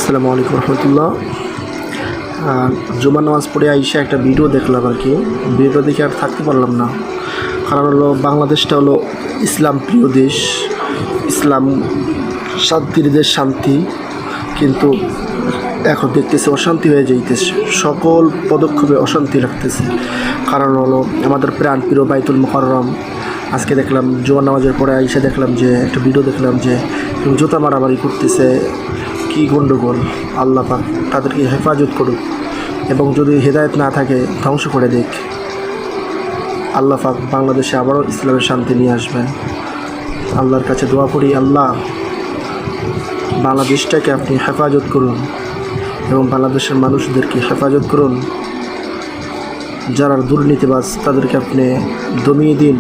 আসসালামু আলাইকুম রহমতুল্লাহ। জুমার নামাজ পড়ে আইসা একটা ভিডিও দেখলাম আর কি। ভিডিও দেখে আর থাকতে পারলাম না, কারণ হলো বাংলাদেশটা হলো ইসলাম প্রিয় দেশ, ইসলাম শান্তির দেশ, শান্তি। কিন্তু এখন দেখতেছে অশান্তি হয়ে যাইতেছে, সকল পদক্ষেপে অশান্তি লাগতেছে। কারণ হলো আমাদের প্রাণ প্রিয় বাইতুল মুকাররম। আজকে দেখলাম জুমার নামাজের পরে আইসা দেখলাম যে একটা ভিডিও দেখলাম যে জুতা মারামারি করতেছে। কি গণ্ডগোল! আল্লাহ পাক তাদেরকে হেফাজত করুক, এবং যদি হেদায়েত না থাকে ধ্বংস করে দিক। আল্লাহ পাক বাংলাদেশে আবারও ইসলামের শান্তি নিয়ে আসবেন। আল্লাহর কাছে দোয়া করি, আল্লাহ বাংলাদেশটাকে আপনি হেফাজত করুন এবং বাংলাদেশের মানুষদেরকে হেফাজত করুন। যারা দুর্নীতিবাজ তাদেরকে আপনি দমিয়ে দিন।